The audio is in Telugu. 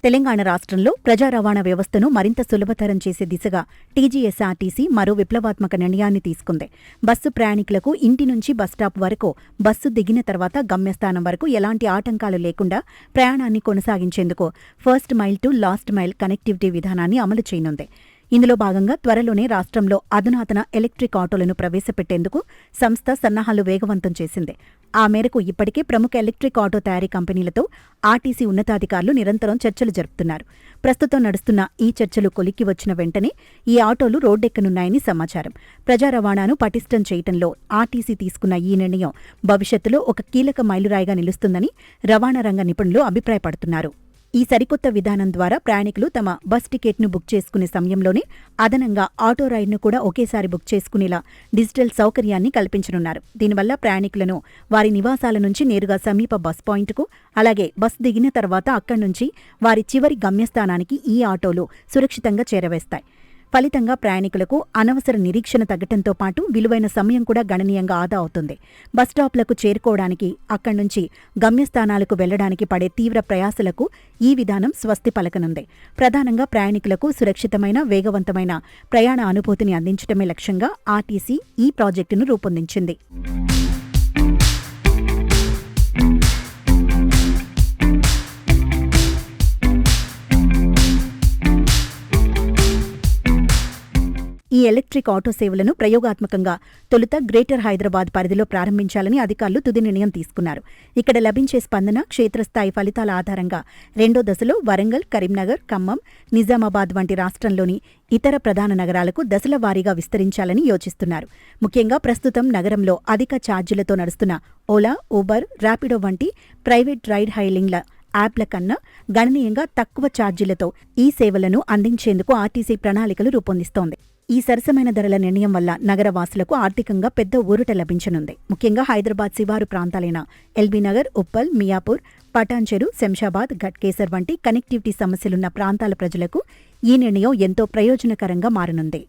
తెలంగాణ రాష్ట్రంలో ప్రజా రవాణా వ్యవస్థను మరింత సులభతరం చేసే దిశగా టీజీఎస్ఆర్టీసీ మరో విప్లవాత్మక నిర్ణయాన్ని తీసుకుంది. బస్సు ప్రయాణికులకు ఇంటి నుంచి బస్టాప్ వరకు, బస్సు దిగిన తర్వాత గమ్యస్థానం వరకు ఎలాంటి ఆటంకాలు లేకుండా ప్రయాణాన్ని కొనసాగించేందుకు first mile to last mile connectivity విధానాన్ని అమలు చేయనుంది. ఇందులో భాగంగా త్వరలోనే రాష్ట్రంలో అధునాతన ఎలక్ట్రిక్ ఆటోలను ప్రవేశపెట్టేందుకు సంస్థ సన్నాహాలు వేగవంతం చేసింది. ఆ మేరకు ఇప్పటికే ప్రముఖ ఎలక్ట్రిక్ ఆటో తయారీ కంపెనీలతో ఆర్టీసీ ఉన్నతాధికారులు నిరంతరం చర్చలు జరుపుతున్నారు. ప్రస్తుతం నడుస్తున్న ఈ చర్చలు కొలిక్కి వచ్చిన వెంటనే ఈ ఆటోలు రోడ్డెక్కనున్నాయని సమాచారం. ప్రజా రవాణాను పటిష్టం చేయటంలో ఆర్టీసీ తీసుకున్న ఈ నిర్ణయం భవిష్యత్తులో ఒక కీలక మైలురాయిగా నిలుస్తుందని రవాణా రంగ నిపుణులు అభిప్రాయపడుతున్నారు. ఈ సరికొత్త విధానం ద్వారా ప్రయాణికులు తమ బస్ టికెట్ను బుక్ చేసుకునే సమయంలోనే అదనంగా ఆటో రైడ్ను కూడా ఒకేసారి బుక్ చేసుకునేలా డిజిటల్ సౌకర్యాన్ని కల్పించనున్నారు. దీనివల్ల ప్రయాణికులను వారి నివాసాల నుంచి నేరుగా సమీప బస్ పాయింట్కు, అలాగే బస్ దిగిన తర్వాత అక్కడి నుంచి వారి చివరి గమ్యస్థానానికి ఈ ఆటోలు సురక్షితంగా చేరవేస్తాయి. ఫలితంగా ప్రయాణికులకు అనవసర నిరీక్షణ తగ్గటంతో పాటు విలువైన సమయం కూడా గణనీయంగా ఆదా అవుతుంది. బస్టాప్లకు చేరుకోవడానికి, అక్కడి నుంచి గమ్యస్థానాలకు వెళ్లడానికి పడే తీవ్ర ప్రయాసలకు ఈ విధానం స్వస్తి పలకనుంది. ప్రధానంగా ప్రయాణికులకు సురక్షితమైన, వేగవంతమైన ప్రయాణ అనుభూతిని అందించడమే లక్ష్యంగా ఆర్టీసీ ఈ ప్రాజెక్టును రూపొందించింది. ఈ ఎలక్ట్రిక్ ఆటో సేవలను ప్రయోగాత్మకంగా తొలుత గ్రేటర్ హైదరాబాద్ పరిధిలో ప్రారంభించాలని అధికారులు తుది నిర్ణయం తీసుకున్నారు. ఇక్కడ లభించే స్పందన, క్షేత్రస్థాయి ఫలితాల ఆధారంగా రెండో దశలో వరంగల్, కరీంనగర్, ఖమ్మం, నిజామాబాద్ వంటి రాష్ట్రంలోని ఇతర ప్రధాన నగరాలకు దశల వారీగా విస్తరించాలని యోచిస్తున్నారు. ముఖ్యంగా ప్రస్తుతం నగరంలో అధిక ఛార్జీలతో నడుస్తున్న ఓలా, ఊబర్, ర్యాపిడో వంటి ప్రైవేట్ రైడ్ హైలింగ్ల యాప్ల కన్నా గణనీయంగా తక్కువ ఛార్జీలతో ఈ సేవలను అందించేందుకు ఆర్టీసీ ప్రణాళికలు రూపొందిస్తోంది. ఈ సరసమైన ధరల నిర్ణయం వల్ల నగరవాసులకు ఆర్థికంగా పెద్ద ఊరట లభించనుంది. ముఖ్యంగా హైదరాబాద్ శివారు ప్రాంతాలైన ఎల్బీనగర్, ఉప్పల్, మియాపూర్, పటాన్చెరు, శంషాబాద్, ఘట్కేసర్ వంటి కనెక్టివిటీ సమస్యలున్న ప్రాంతాల ప్రజలకు ఈ నిర్ణయం ఎంతో ప్రయోజనకరంగా మారనుంది.